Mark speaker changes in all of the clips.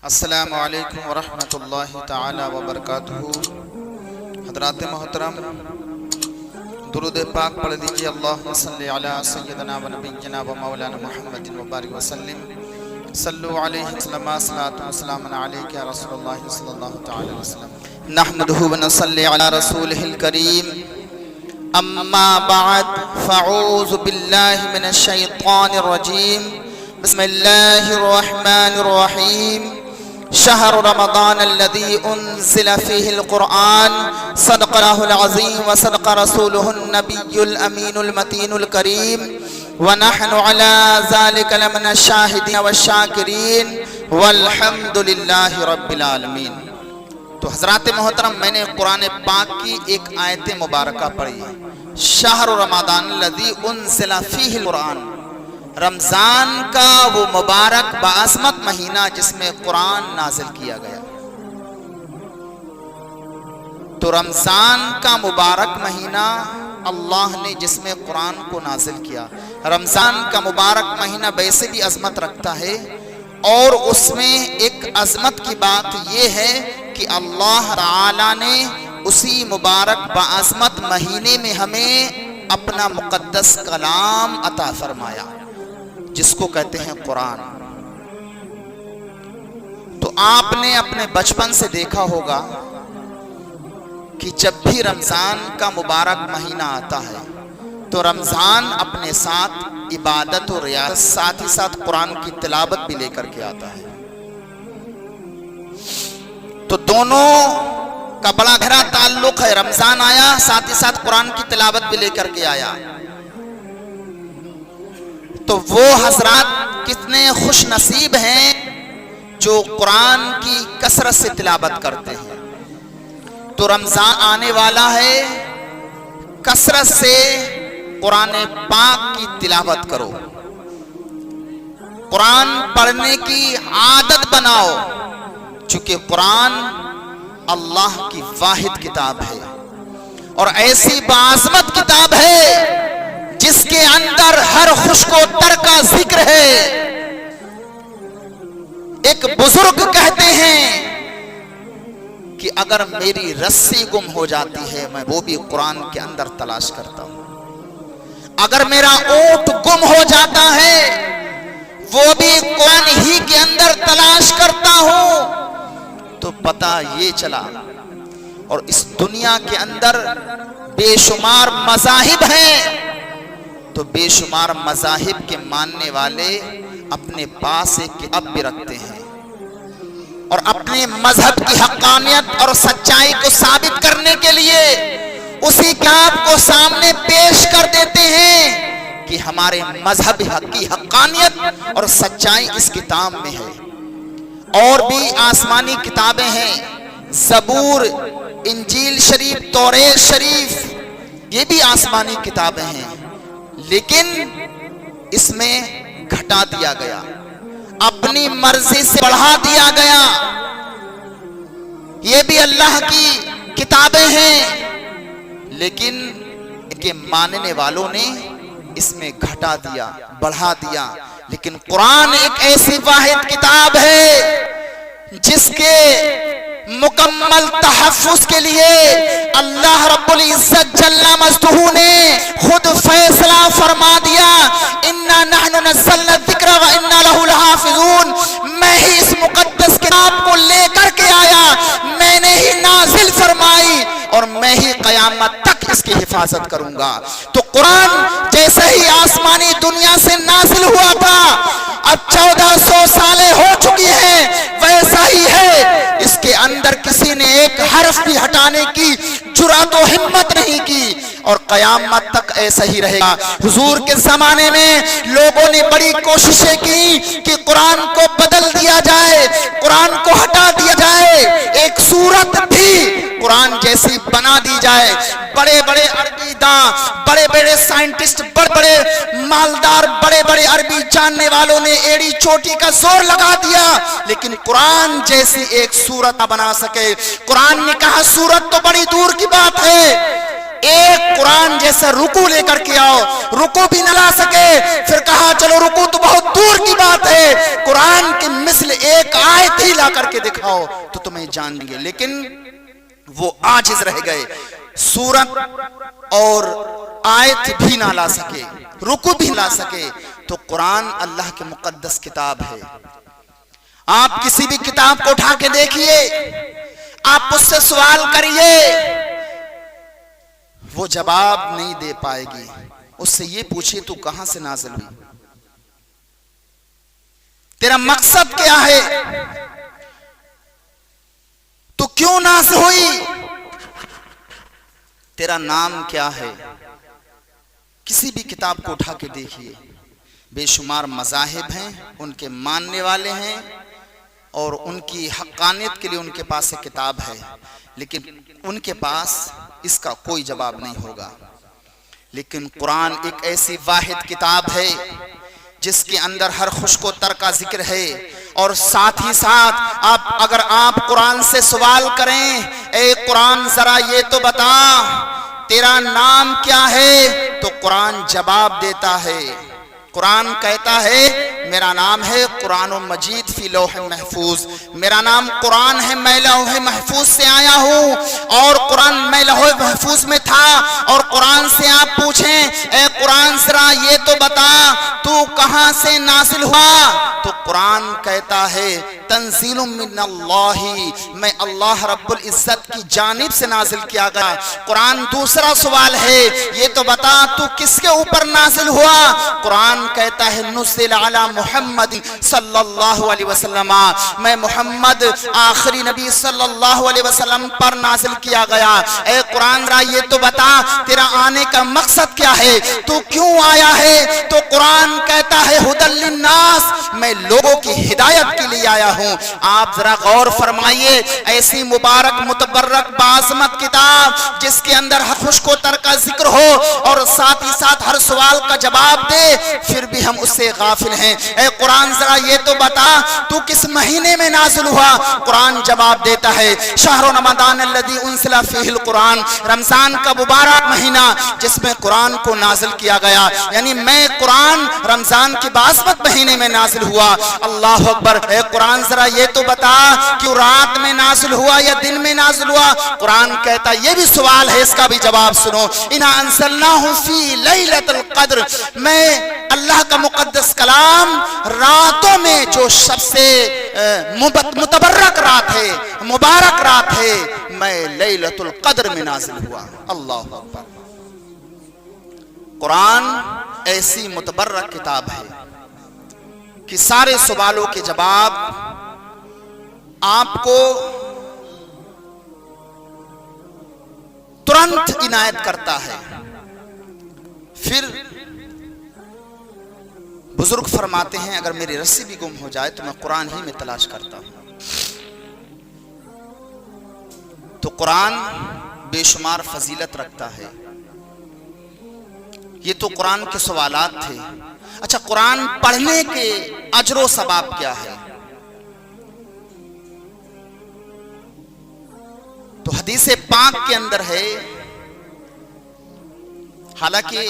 Speaker 1: السلام علیکم ورحمۃ اللہ تعالی وبرکاتہ۔ حضرات محترم، درود پاک پڑھ لیجئے۔ اللہم صلی علی سیدنا و نبینا و مولانا محمد مبارک وسلم۔ صلو علیہ وسلم، صلاۃ و سلام علیک یا رسول اللہ صلی اللہ تعالی وسلم۔ نحمدہ و نصلی علی رسولہ الکریم، اما بعد فاعوذ باللہ من الشیطان الرجیم، بسم اللہ الرحمن الرحیم۔ شہر رمضان الذي انزل فيه القرآن، صدق الله العظیم وصدق رسوله النبی الامین المتین الکریم، ونحن على ذلك لمن الشاہدین والشاکرین، والحمد للہ رب العالمین۔ تو حضرات محترم، میں نے قرآن پاک کی ایک آیت مبارکہ پڑھی، شہر رمضان الذي انزل فيه القرآن، رمضان کا وہ مبارک بعظمت مہینہ جس میں قرآن نازل کیا گیا۔ تو رمضان کا مبارک مہینہ اللہ نے جس میں قرآن کو نازل کیا، رمضان کا مبارک مہینہ ویسے بھی عظمت رکھتا ہے، اور اس میں ایک عظمت کی بات یہ ہے کہ اللہ تعالی نے اسی مبارک بعظمت مہینے میں ہمیں اپنا مقدس کلام عطا فرمایا جس کو کہتے ہیں قرآن۔ تو آپ نے اپنے بچپن سے دیکھا ہوگا کہ جب بھی رمضان کا مبارک مہینہ آتا ہے تو رمضان اپنے ساتھ عبادت و ریاضت، ساتھ ہی ساتھ قرآن کی تلاوت بھی لے کر کے آتا ہے۔ تو دونوں کا بڑا گہرا تعلق ہے، رمضان آیا ساتھ ہی ساتھ قرآن کی تلاوت بھی لے کر کے آیا۔ تو وہ حضرات کتنے خوش نصیب ہیں جو قرآن کی کثرت سے تلاوت کرتے ہیں۔ تو رمضان آنے والا ہے، کثرت سے قرآن پاک کی تلاوت کرو، قرآن پڑھنے کی عادت بناؤ، چونکہ قرآن اللہ کی واحد کتاب ہے اور ایسی باعظمت کتاب ہے جس کے اندر ہر خوش کو تر کا ذکر ہے۔ ایک بزرگ کہتے ہیں کہ اگر میری رسی گم ہو جاتی ہے میں وہ بھی قرآن کے اندر تلاش کرتا ہوں، اگر میرا اونٹ گم ہو جاتا ہے وہ بھی قرآن ہی کے اندر تلاش کرتا ہوں۔ تو پتہ یہ چلا، اور اس دنیا کے اندر بے شمار مذاہب ہیں، تو بے شمار مذاہب کے ماننے والے اپنے پاس ایک کتاب بھی رکھتے ہیں، اور اپنے مذہب کی حقانیت اور سچائی کو ثابت کرنے کے لیے اسی کتاب کو سامنے پیش کر دیتے ہیں کہ ہمارے مذہب کی حقانیت اور سچائی اس کتاب میں ہے۔ اور بھی آسمانی کتابیں ہیں، زبور، انجیل شریف، توریت شریف، یہ بھی آسمانی کتابیں ہیں، لیکن اس میں گھٹا دیا گیا، اپنی مرضی سے بڑھا دیا گیا۔ یہ بھی اللہ کی کتابیں ہیں، لیکن ان کے ماننے والوں نے اس میں گھٹا دیا، بڑھا دیا۔ لیکن قرآن ایک ایسی واحد کتاب ہے جس کے مکمل تحفظ کے لیے اللہ رب العزت جل مجدہ نے خود فیصلہ فرما دیا، اِنَّا نَحْنُ نَزَّلْنَا الذِّكْرَ وَإِنَّا لَهُ لَحَافِظُونَ۔ میں ہی اس مقدس کتاب کو لے کر کے آیا، میں نے ہی نازل فرمائی، اور میں ہی قیامت تک اس کی حفاظت کروں گا۔ تو قرآن جیسے ہی آسمانی دنیا سے نازل ہوا تھا، اب 1400 سالیں ہو چکی ہیں، ویسا ہی ہے، اس کے اندر کسی نے ایک حرف بھی ہٹانے کی جرأت و ہمت نہیں کی، اور قیامت تک ایسا ہی رہے گا۔ حضور کے زمانے میں لوگوں نے بڑی کوششیں کی کہ قرآن کو بدل دیا جائے، قرآن کو ہٹا دیا جائے، ایک صورت بھی قرآن جیسی بنا دی جائے۔ بڑے بڑے عربی داں، بڑے بڑے سائنٹسٹ، بڑے بڑے مالدار، بڑے بڑے عربی جاننے والوں نے ایڑی چوٹی کا زور لگا دیا، لیکن قرآن جیسی ایک صورت نہ بنا سکے۔ قرآن نے کہا صورت تو بڑی دور کی بات ہے، ایک قرآن جیسا رکوع لے کر کے آؤ، رکوع بھی نہ لا سکے، پھر کہا چلو رکوع تو بہت دور کی بات ہے، قرآن کے مثل ایک آیت ہی لا کر کے دکھاؤ تو تمہیں جان لیں گے، لیکن وہ عاجز رہ گئے، سورت اور آیت بھی نہ لا سکے، رکوع بھی لا سکے۔ تو قرآن اللہ کی مقدس کتاب ہے۔ آپ کسی بھی کتاب کو اٹھا کے دیکھیے، آپ اس سے سوال کریے، وہ جواب نہیں دے پائے گی۔ اس سے یہ پوچھئے تو کہاں سے نازل ہوئی، تیرا مقصد کیا ہے، تو کیوں نازل ہوئی، تیرا نام کیا ہے۔ کسی بھی کتاب کو اٹھا کے دیکھیے، بے شمار مذاہب ہیں، ان کے ماننے والے ہیں اور ان کی حقانیت کے لیے ان کے پاس ایک کتاب ہے، لیکن ان کے پاس اس کا کوئی جواب نہیں ہوگا۔ لیکن قرآن ایک ایسی واحد کتاب ہے جس کے اندر ہر خشک و تر کا ذکر ہے، اور ساتھ ہی ساتھ اگر آپ قرآن سے سوال کریں، اے قرآن ذرا یہ تو بتا تیرا نام کیا ہے، تو قرآن جواب دیتا ہے۔ قرآن کہتا ہے میرا نام ہے قرآن مجید فی لوح محفوظ، میرا نام قرآن ہے، میں لوح محفوظ سے آیا ہوں، اور قرآن میں لوح محفوظ میں تھا۔ اور قرآن سے آپ پوچھیں اے قرآن ذرا یہ تو بتا تو کہاں سے نازل ہوا، تو قرآن کہتا ہے تنزیل من اللہ، میں اللہ رب العزت کی جانب سے نازل کیا گیا۔ قرآن دوسرا سوال ہے یہ تو بتا تو کس کے اوپر نازل ہوا، قرآن کہتا ہے نزل علی محمد صلی اللہ علیہ وسلم، میں محمد آخری نبی صلی اللہ علیہ وسلم پر نازل کیا گیا۔ اے قرآن را یہ تو بتا تیرا آنے کا مقصد کیا ہے، تو کیوں آیا ہے، تو قرآن کہتا ہے ھدی للناس، میں لوگوں کی ہدایت کے لیے آیا ہوں۔ آپ ذرا غور فرمائیے، ایسی مبارک متبرک باعظمت کتاب جس کے اندر ہر خشک و تر کا ذکر ہو اور ساتھ ہی ساتھ ہر سوال کا جواب دے، پھر بھی ہم اس سے غافل ہیں۔ اے قرآن ذرا یہ تو بتا تو کس مہینے میں نازل ہوا، قرآن جواب دیتا ہے شہر رمضان الذی انزل فیہ القرآن، رمضان کا مبارک مہینہ جس میں قرآن کو نازل کیا گیا، یعنی میں قرآن رمضان کے باعظمت مہینے میں نازل ہوا۔ اللہ اکبر۔ اے قرآن ذرا یہ تو بتا کہ رات میں نازل ہوا یا دن میں نازل ہوا، قرآن کہتا یہ بھی سوال ہے، اس کا بھی جواب سنو، انا انزلناہ فی لیلۃ القدر، میں اللہ کا مقدس کلام راتوں میں جو سب سے متبرک رات ہے، مبارک رات ہے، میں لیلۃ القدر میں نازل ہوا۔ اللہ اکبر۔ قرآن ایسی متبرک کتاب ہے کہ سارے سوالوں کے جواب آپ کو ترنت عنایت کرتا ہے۔ پھر بزرگ فرماتے ہیں اگر میری رسی بھی گم ہو جائے تو میں قرآن ہی میں تلاش کرتا ہوں۔ تو قرآن بے شمار فضیلت رکھتا ہے۔ یہ تو قرآن کے سوالات تھے۔ اچھا، قرآن پڑھنے کے اجر و ثواب کیا ہے؟ تو حدیث پاک کے اندر ہے، حالانکہ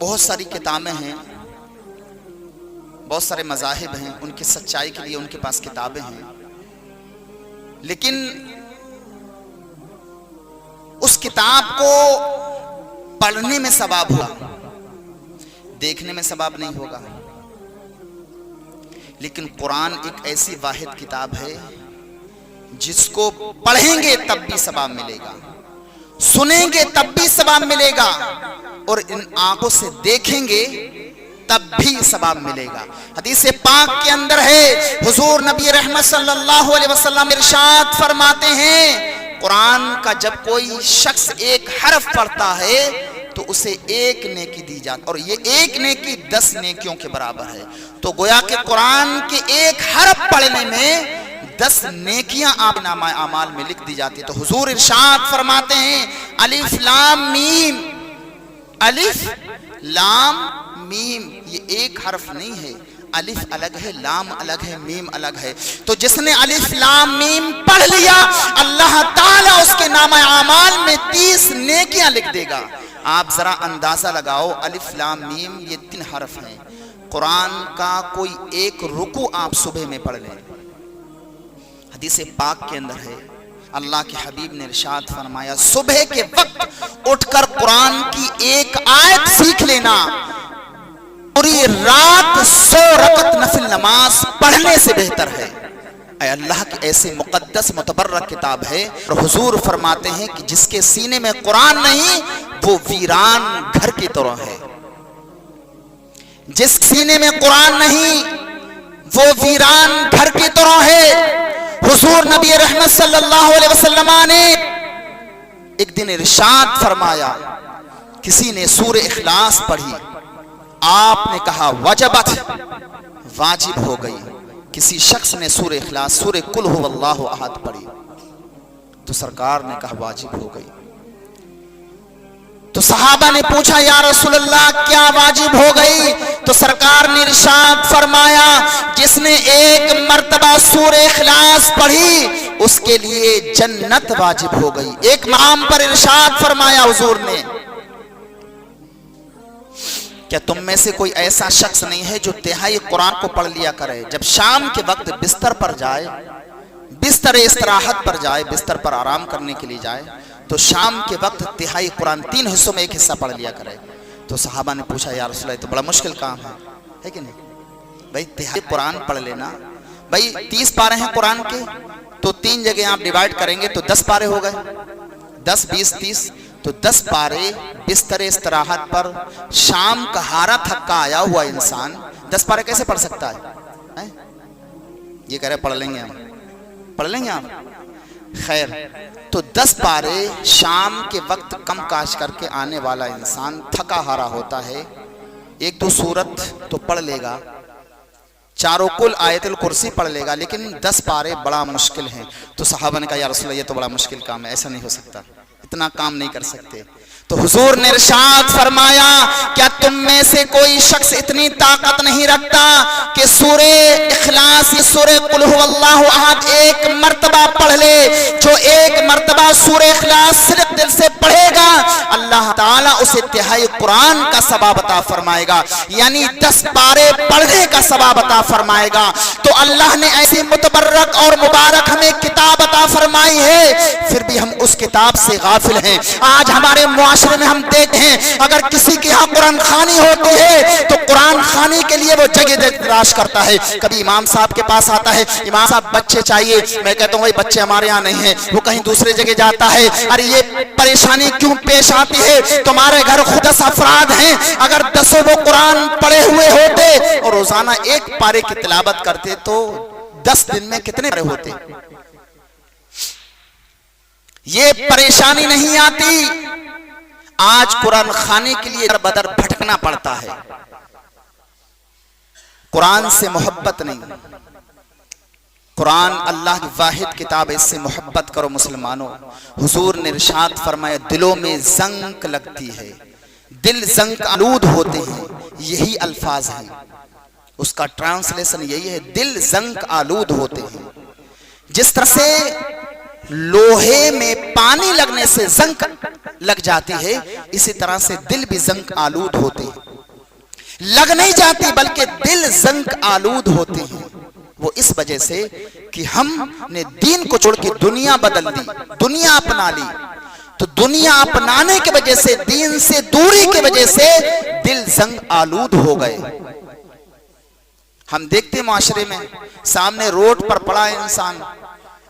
Speaker 1: بہت ساری کتابیں ہیں، بہت سارے مذاہب ہیں، ان کی سچائی کے لیے ان کے پاس کتابیں ہیں، لیکن اس کتاب کو پڑھنے میں ثواب ہوگا، دیکھنے میں ثواب نہیں ہوگا۔ لیکن قرآن ایک ایسی واحد کتاب ہے جس کو پڑھیں گے تب بھی ثواب ملے گا، سنیں گے تب بھی ثواب ملے گا، اور ان آنکھوں سے دیکھیں گے تب بھی ثواب ملے گا۔ حدیث پاک کے اندر ہے، حضور نبی رحمت صلی اللہ علیہ وسلم ارشاد فرماتے ہیں، قرآن کا جب کوئی شخص ایک حرف پڑھتا ہے تو اسے ایک نیکی دی جاتی، اور یہ ایک نیکی 10 نیکیوں کے برابر ہے۔ تو گویا کہ قرآن کے ایک حرف پڑھنے میں 10 نیکیاں آپ نامہ اعمال میں لکھ دی جاتی ہے۔ تو حضور ارشاد فرماتے ہیں الف لام میم، الف لام میم، یہ ایک حرف نہیں ہے، الف الگ ہے، لام الگ ہے، میم الگ ہے. تو جس نے الف لام میم پڑھ لیا اللہ تعالیٰ اس کے نامہ اعمال میں 30 نیکیاں لکھ دے گا. آپ ذرا اندازہ لگاؤ، الف لام میم یہ 3 حرف ہیں. قرآن کا کوئی ایک رکوع آپ صبح میں پڑھ لیں. حدیث پاک کے اندر ہے، اللہ کے حبیب نے ارشاد فرمایا صبح کے وقت اٹھ کر قرآن کی ایک آیت سیکھ لینا پوری رات 100 رکعت نفل نماز پڑھنے سے بہتر ہے. اے اللہ کی ایسے مقدس متبرک کتاب ہے. اور حضور فرماتے ہیں کہ جس کے سینے میں قرآن نہیں وہ ویران گھر کی طرح ہے. جس سینے میں قرآن نہیں وہ ویران گھر کی طرح ہے. حضور نبی رحمت صلی اللہ علیہ وسلم نے ایک دن ارشاد فرمایا، کسی نے سورہ اخلاص پڑھی، آپ نے کہا وجبت، واجب ہو گئی. کسی شخص نے سورہ اخلاص، سورہ قل هو اللہ احد پڑھی تو سرکار نے کہا واجب ہو گئی. تو صحابہ نے پوچھا یا رسول اللہ کیا واجب ہو گئی؟ تو سرکار نے ارشاد فرمایا جس نے ایک مرتبہ سورہ اخلاص پڑھی اس کے لیے جنت واجب ہو گئی. ایک مقام پر ارشاد فرمایا حضور نے، کیا تم میں سے کوئی ایسا شخص نہیں ہے جو تہائی قرآن کو پڑھ لیا کرے، جب شام کے وقت بستر پر جائے، بستر استراحت پر جائے، بستر پر آرام کرنے کے لیے جائے تو شام کے وقت تہائی قرآن 3 حصوں میں ایک حصہ پڑھ لیا کرے. تو صحابہ نے پوچھا یا رسول اللہ یہ تو بڑا مشکل کام ہے کہ نہیں؟ بھائی تہائی قرآن پڑھ لینا، بھائی 30 پارے ہیں قرآن کے تو 3 جگہ آپ ڈیوائیڈ کریں گے تو 10 پارے ہو گئے، 10 20 30 تو 10 پارے بستر استراحت پر شام کا ہارا تھکا آیا ہوا انسان 10 پارے کیسے پڑھ سکتا ہے؟ یہ کہہ رہے پڑھ لیں گے ہم، پڑھ لیں گے آپ. خیر، تو 10 پارے شام کے وقت کم کاش کر کے آنے والا انسان تھکا ہارا ہوتا ہے، 1-2 سورت تو پڑھ لے گا، 4 کل آیت الکرسی پڑھ لے گا، لیکن 10 پارے بڑا مشکل ہیں. تو صحابہ نے کہا یا رسول اللہ یہ تو بڑا مشکل کام ہے، ایسا نہیں ہو سکتا، اتنا کام نہیں کر سکتے. تو حضور نے ارشاد فرمایا کیا تم میں سے کوئی شخص اتنی طاقت نہیں رکھتا کہ سورہ اخلاص سورہ قل هو اللہ احد ایک مرتبہ پڑھ لے؟ جو ایک مرتبہ سورہ اخلاص صرف دل سے پڑھے گا اللہ تعالیٰ اسے تہائی قرآن کا ثواب عطا فرمائے گا، یعنی 10 پارے پڑھنے کا ثواب عطا فرمائے گا. تو اللہ نے ایسی متبرک اور مبارک ہمیں کتاب عطا فرمائی ہے، پھر بھی ہم اس کتاب سے غافل ہیں. آج ہمارے معاشرے میں ہم دیکھتے ہیں اگر کسی کے ہاں قرآن خوانی ہوتی ہے تو قرآن خوانی کے لیے وہ جگہ تلاش کرتا ہے. کبھی امام صاحب کے پاس آتا ہے، امام صاحب بچے چاہیے، میں کہتا ہوں بھائی بچے ہمارے یہاں نہیں ہیں، وہ کہیں دوسرے جگہ جاتا ہے. ارے یہ پریشانی کیوں پیش آتی ہے؟ تمہارے گھر خود 10 افراد ہیں، اگر 10 وہ قرآن پڑھے ہوئے ہوتے اور روزانہ 1 پارے کی تلاوت کرتے تو 10 دن میں کتنے پارے ہوتے؟ یہ پریشانی نہیں آتی. آج قرآن خانے کے لیے در بدر بھٹکنا پڑتا ہے. قرآن سے محبت نہیں، قرآن اللہ کی واحد کتاب ہے، اس سے محبت کرو مسلمانوں. حضور نے ارشاد فرمایا دلوں میں زنک لگتی ہے، دل زنک آلود ہوتے ہیں، یہی الفاظ ہیں، اس کا ٹرانسلیشن یہی ہے، دل زنک آلود ہوتے ہیں. جس طرح سے لوہے میں پانی لگنے سے زنک لگ جاتی ہے، اسی طرح سے دل بھی زنک آلود ہوتے ہیں. لگ نہیں جاتی بلکہ دل زنک آلود ہوتے ہیں. وہ اس وجہ سے کہ ہم نے دین کو چھوڑ کے دنیا بدل دی، دنیا اپنا لی. تو دنیا اپنانے کی وجہ سے، دین سے دوری کی وجہ سے دل زنگ آلود ہو گئے. ہم دیکھتے معاشرے میں سامنے روڈ پر پڑا ہے انسان،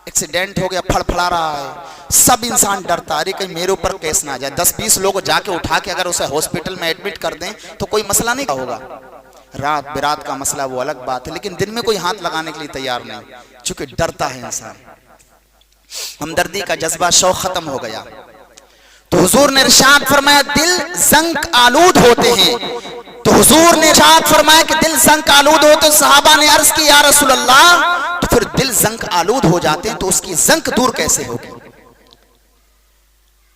Speaker 1: ایکسیڈنٹ ہو گیا، پھڑ پھڑا رہا ہے، سب انسان ڈرتا ہے کہ میرے اوپر کیس نہ آ جائے. 10-20 لوگ جا کے اٹھا کے اگر اسے ہاسپٹل میں ایڈمٹ کر دیں تو کوئی مسئلہ نہیں ہوگا. رات برات کا مسئلہ وہ الگ بات ہے، لیکن دن میں کوئی ہاتھ لگانے کے لیے تیار نہیں، چونکہ ڈرتا ہے انسان. ہمدردی کا جذبہ شوق ختم ہو گیا. تو حضور نے ارشاد فرمایا دل زنگ آلود ہوتے ہیں. تو حضور نے ارشاد فرمایا کہ دل زنگ آلود ہوتے. صحابہ نے عرض کی یا رسول اللہ تو پھر دل زنگ آلود ہو جاتے ہیں تو اس کی زنگ دور کیسے ہوگی؟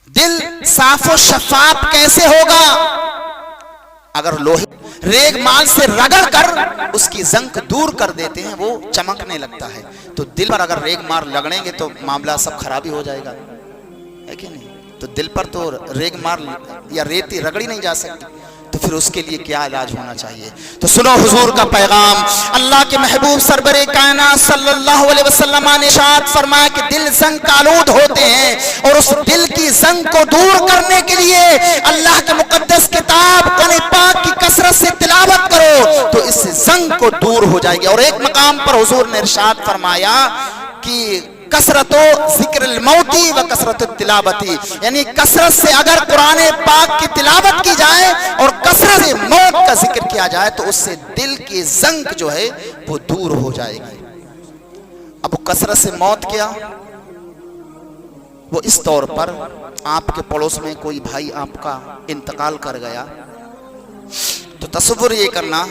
Speaker 1: دل صاف و شفاف کیسے ہوگا؟ اگر لوہے ریگ مال سے رگڑ کر اس کی زنگ دور کر دیتے ہیں وہ چمکنے لگتا ہے، تو دل پر اگر ریگ مار لگڑیں گے تو معاملہ سب خرابی ہو جائے گا، ہے کہ نہیں؟ تو دل پر تو ریگ مار یا ریتی رگڑی نہیں جا سکتی، تو پھر اس کے لیے کیا علاج ہونا چاہیے؟ تو سنو حضور کا پیغام، اللہ کے محبوب سرور کائنات صلی اللہ علیہ وسلم نے ارشاد فرمایا کہ دل زنگ کا آلود ہوتے ہیں، اور اس دل کی زنگ کو دور کرنے کے لیے اللہ کے مقدس کتاب قرآن پاک کی کثرت سے تلاوت کرو تو اس زنگ کو دور ہو جائے گی۔ اور ایک مقام پر حضور نے ارشاد فرمایا کہ کثرت و ذکر الموتی و کثرت التلاوتی، یعنی کثرت سے اگر قرآن پاک کی تلاوت کی جائے اور کثرت سے موت کا ذکر کیا جائے تو اس سے دل کی زنگ جو ہے وہ دور ہو جائے گی۔ اب کثرت سے موت کیا؟ وہ اس طور پر آپ کے پڑوس میں کوئی بھائی آپ کا انتقال کر گیا تو تصور یہ کرنا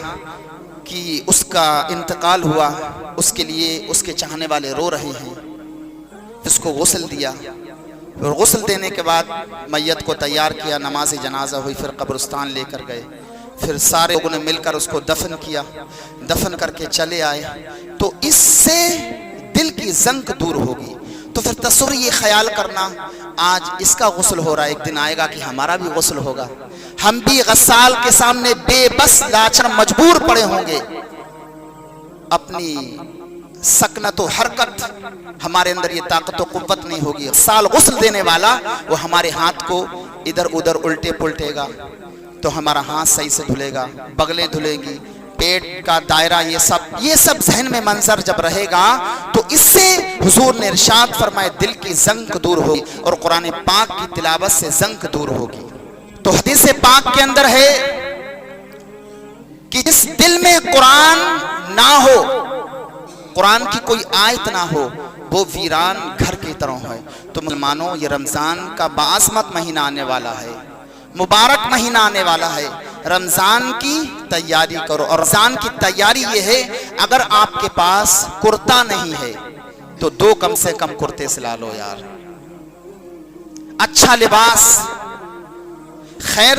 Speaker 1: کہ اس کا انتقال ہوا، اس کے لیے اس کے چاہنے والے رو رہے ہیں، اس کو غسل دیا، اور غسل دینے کے بعد میت کو تیار کیا، نماز جنازہ ہوئی، پھر قبرستان لے کر گئے، پھر سارے لوگوں نے مل کر اس کو دفن کیا، دفن کر کے چلے آئے، تو اس سے دل کی زنگ دور ہوگی۔ تو پھر تصور یہ خیال کرنا آج اس کا غسل ہو رہا ہے، ایک دن آئے گا کہ ہمارا بھی غسل ہوگا، ہم بھی غسال کے سامنے بے بس لاچار مجبور پڑے ہوں گے، اپنی سکنت و حرکت ہمارے اندر یہ طاقت و قوت نہیں ہوگی، سال غسل دینے والا وہ ہمارے ہاتھ کو ادھر ادھر الٹے پلٹے گا تو ہمارا ہاتھ صحیح سے دھلے گا، بغلیں دھلیں گی، پیٹ کا دائرہ، یہ سب ذہن میں منظر جب رہے گا تو اس سے حضور نے ارشاد فرمائے دل کی زنگ دور ہوگی اور قرآن پاک کی تلاوت سے زنگ دور ہوگی۔ تو حدیث پاک کے اندر ہے کہ جس دل میں قرآن نہ ہو، قرآن کی کوئی آیت نہ ہو، وہ ویران گھر کی طرح ہے۔ تو مسلمانوں، یہ رمضان کا باعظمت مہینہ آنے والا ہے، مبارک مہینہ آنے والا ہے، رمضان کی تیاری کرو۔ اور رمضان کی تیاری یہ ہے، اگر آپ کے پاس کرتا نہیں ہے تو دو کم سے کم کرتے سلا لو یار، اچھا لباس، خیر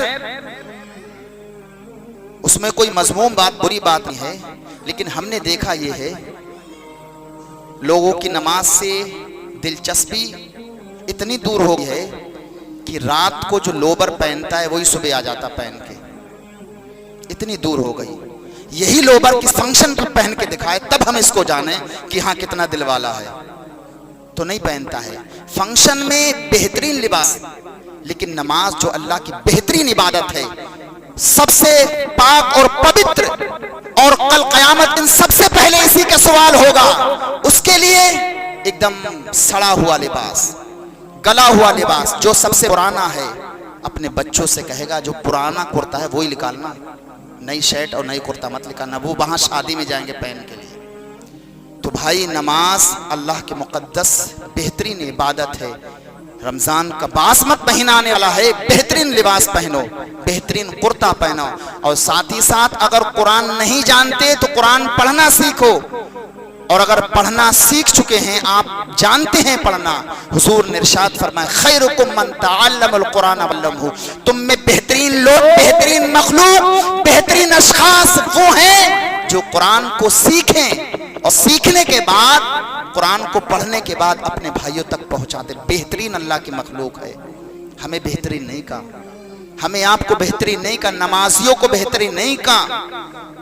Speaker 1: اس میں کوئی مذموم بات، بری بات نہیں ہے، لیکن ہم نے دیکھا یہ ہے لوگوں کی نماز سے دلچسپی اتنی دور ہو گئی ہے کہ رات کو جو لوبر پہنتا ہے وہی صبح آ جاتا پہن کے، اتنی دور ہو گئی۔ یہی لوبر کس فنکشن پر پہن کے دکھائے تب ہم اس کو جانیں کہ ہاں کتنا دل والا ہے، تو نہیں پہنتا ہے۔ فنکشن میں بہترین لباس، لیکن نماز جو اللہ کی بہترین عبادت ہے، سب سے پاک اور پوتر، اور کل قیامت ان سب سے پہلے اسی کا سوال ہوگا، اس کے لیے ایک دم سڑا ہوا لباس، گلا ہوا لباس جو سب سے پرانا ہے، اپنے بچوں سے کہے گا جو پرانا کرتا ہے وہی نکالنا، نئی شرٹ اور نئی کرتا مت نکالنا، وہ وہاں شادی میں جائیں گے پہن کے لیے۔ تو بھائی نماز اللہ کے مقدس بہترین عبادت ہے، رمضان کا باعظمت مہینہ آنے والا ہے، بہترین لباس پہنو، بہترین کرتا پہنو، اور ساتھ ہی ساتھ اگر قرآن نہیں جانتے تو قرآن پڑھنا سیکھو، اور اگر پڑھنا سیکھ چکے ہیں، آپ جانتے ہیں پڑھنا، حضور نے ارشاد فرمایا خیرکم من تعلم القرآن وعلمہ، تم میں بہترین لوگ، بہترین مخلوق، بہترین اشخاص وہ ہیں جو قرآن کو سیکھیں اور سیکھنے کے بعد قرآن کو پڑھنے کے بعد اپنے بھائیوں تک پہنچا دے۔ بہترین اللہ کی مخلوق ہے، ہمیں بہترین نہیں کہا، ہمیں آپ کو بہترین نہیں کہا، نمازیوں کو بہترین نہیں کہا۔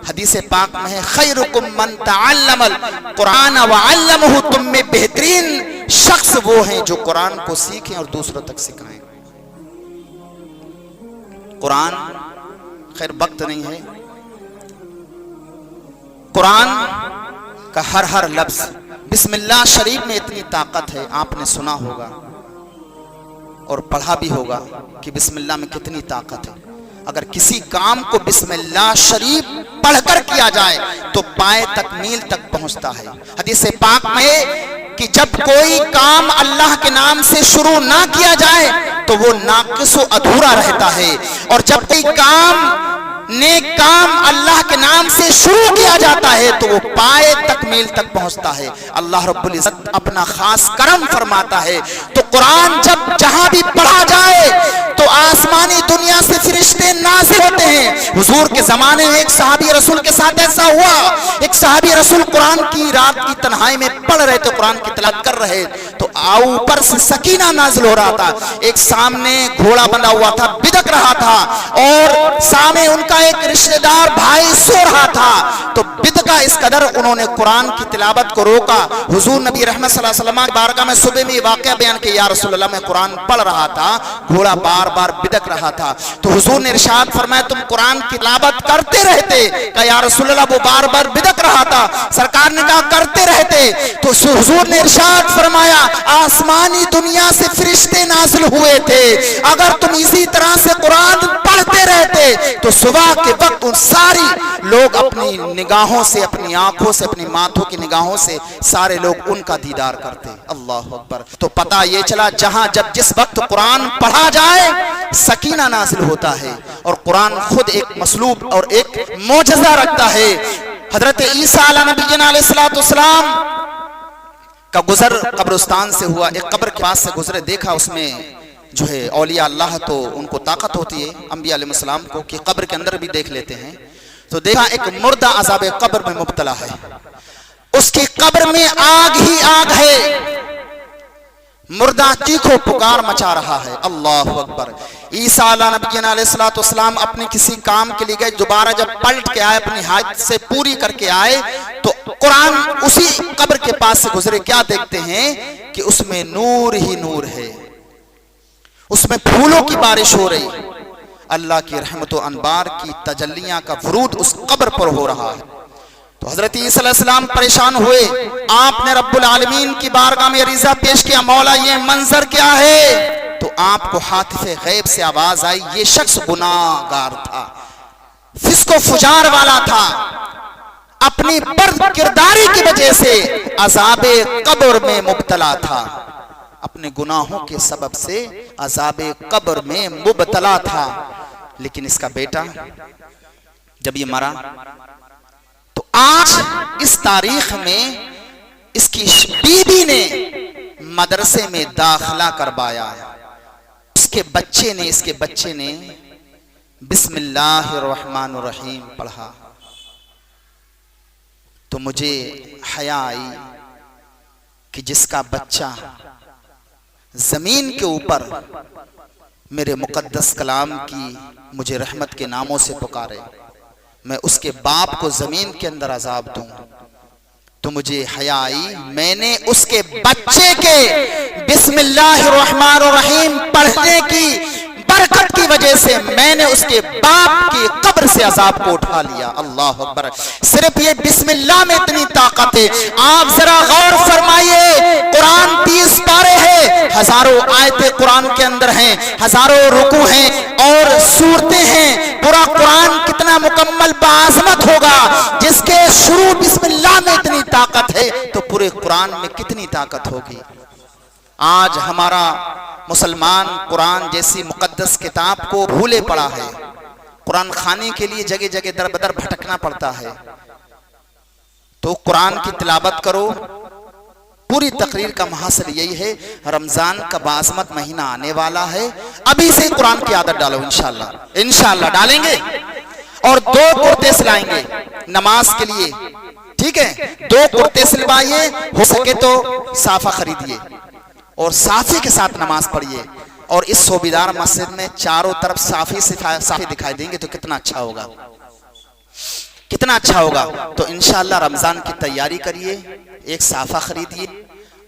Speaker 1: حدیث پاک میں ہے خیرکم من تعلم القرآن وعلمہ، تم میں بہترین شخص وہ ہیں جو قرآن کو سیکھیں اور دوسروں تک سکھائیں۔ قرآن، خیر وقت نہیں ہے، قرآن کا ہر لفظ، بسم اللہ شریف میں اتنی طاقت ہے، آپ نے سنا ہوگا اور پڑھا بھی ہوگا کہ بسم اللہ میں کتنی طاقت ہے۔ اگر کسی کام کو بسم اللہ شریف پڑھ کر کیا جائے تو پائے تکمیل تک پہنچتا ہے۔ حدیث پاک میں کہ جب کوئی کام اللہ کے نام سے شروع نہ کیا جائے تو وہ ناقص و ادھورا رہتا ہے، اور جب کوئی نیک کام اللہ کے نام سے شروع کیا جاتا ہے تو وہ پائے تکمیل تک پہنچتا ہے۔ اللہ رب العزت اپنا خاص کرم فرماتا ہے، تو قرآن جب جہاں بھی پڑھا جائے تو تو آسمانی دنیا سے فرشتے نازل ہوتے ہیں۔ حضور کے زمانے میں ایک صحابی رسول کے ساتھ ایسا ہوا، ایک صحابی رسول قرآن کی رات کی تنہائی میں پڑھ رہے تھے، قرآن کی تلاوت کر رہے، تو اوپر سے سکینہ نازل ہو رہا تھا۔ ایک سامنے گھوڑا بندھا ہوا تھا، بدک رہا تھا، اور سامنے ان کا ایک رشتہ دار بھائی سو رہا تھا، تو بدکا اس قدر انہوں نے قرآن کی تلاوت کو روکا۔ حضور نبی رحمت صلی اللہ علیہ وسلم کی بارگاہ میں صبح میں یہ واقعہ بیان کہ یا رسول اللہ میں قرآن پڑھ رہا تھا، گھوڑا بار بار بدک رہا تھا، تو حضور نے ارشاد فرمایا تم قرآن کی تلاوت کرتے رہتے؟ کہا یا رسول اللہ وہ بار بار بدک رہا تھا۔ سرکار نے کہا کرتے رہتے، تو حضور نے ارشاد فرمایا آسمانی دنیا سے فرشتے نازل ہوئے تھے، اگر تم اسی طرح سے قرآن پڑھتے رہتے تو صبح کے وقت ان ساری لوگ اپنی نگاہوں سے، اپنی آنکھوں سے، اپنی ماتھوں کی نگاہوں سے سارے لوگ ان کا دیدار کرتے۔ اللہ اکبر۔ تو پتہ یہ چلا جہاں جس وقت قرآن پڑھا جائے سکینہ نازل ہوتا ہے، اور قرآن خود ایک مسلوب اور ایک معجزہ رکھتا ہے۔ حضرت عیسیٰ علیہ نبی علیہ السلام کا گزر قبرستان سے ہوا، ایک قبر کے پاس سے گزرے، دیکھا اس میں جو ہے اولیاء اللہ تو ان کو طاقت ہوتی ہے انبیاء علیہ السلام کو کہ قبر کے اندر بھی دیکھ لیتے ہیں، تو دیکھا ایک مردہ عذاب قبر میں مبتلا ہے، اس کی قبر میں آگ ہی آگ ہے، مردہ چیخو پکار مچا رہا ہے۔ اللہ اکبر۔ عیسیٰ علیہ نبی علیہ السلام اپنے کسی کام کے لیے گئے، دوبارہ جب پلٹ کے آئے، اپنی حاجت سے پوری کر کے آئے، تو قرآن اسی قبر کے پاس سے گزرے، کیا دیکھتے ہیں کہ اس میں نور ہی نور ہے، اس میں پھولوں کی بارش ہو رہی، اللہ کی رحمت و انبار کی تجلیاں کا ورود اس قبر پر ہو رہا ہے۔ تو حضرت عیسیٰ علیہ السلام پریشان ہوئے، آپ نے رب العالمین کی بارگاہ میں عریضہ پیش کیا، مولا یہ منظر کیا ہے؟ تو آپ کو حاطف غیب سے آواز آئی یہ شخص گناہگار تھا، فسق و فجار والا تھا، اپنی برد کرداری کی وجہ سے عذاب قبر میں مبتلا تھا، اپنے گناہوں کے سبب سے عذاب قبر میں مبتلا تھا، لیکن اس کا بیٹا جب یہ مرا تو آج اس تاریخ میں اس کی بیوی نے مدرسے میں داخلہ کروایا، اس کے بچے نے بسم اللہ الرحمن الرحیم پڑھا، تو مجھے حیا آئی کہ جس کا بچہ زمین کے اوپر میرے مقدس کلام کی مجھے رحمت کے ناموں سے پکارے، میں اس کے باپ کو زمین کے اندر عذاب دوں، تو مجھے حیا آئی، میں نے اس کے بچے کے بسم اللہ الرحمن الرحیم پڑھنے کی برکت کی وجہ سے میں نے اس کے باپ کی قبر سے عذاب کو اٹھا لیا۔ اللہ اکبر۔ صرف یہ بسم اللہ میں اتنی طاقت ہے، آپ ذرا غور فرمائیے، قرآن 30 پارے ہیں، ہزاروں آیتیں قرآن کے اندر ہیں، ہزاروں رکوع ہیں اور سورتیں ہیں، پورا قرآن کتنا مکمل بعظمت ہوگا، جس کے شروع بسم اللہ میں اتنی طاقت ہے تو پورے قرآن میں کتنی طاقت ہوگی۔ آج ہمارا مسلمان قرآن جیسی مقدس کتاب کو بھولے پڑا ہے، قرآن خانے کے لیے جگہ جگہ در بدر بھٹکنا پڑتا ہے، تو قرآن کی تلاوت کرو۔ پوری تقریر کا محاصل یہی ہے، رمضان کا بعظمت مہینہ آنے والا ہے، ابھی سے قرآن کی عادت ڈالو، انشاءاللہ ڈالیں گے، اور 2 کرتے سلائیں گے نماز کے لیے، ٹھیک ہے، 2 کرتے سلوائیے، ہو سکے تو صافہ خریدیے اور صافی کے ساتھ نماز پڑھیے، اور اس صوبیدار مسجد میں چاروں طرف صافی دکھائی دیں گے تو کتنا اچھا ہوگا، کتنا اچھا ہوگا۔ تو انشاءاللہ رمضان کی تیاری کریے، ایک صافہ خریدیے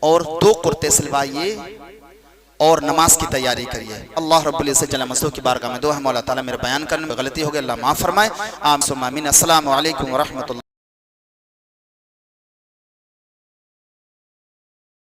Speaker 1: اور 2 کرتے سلوائیے اور نماز کی تیاری کریے۔ اللہ رب العزت جل مجدہ کی بارگاہ میں دعا ہے مولا تعالیٰ میرے بیان کرنے میں غلطی ہو گئی اللہ معاف فرمائے، آمین ثم آمین۔ السلام علیکم ورحمۃ اللہ۔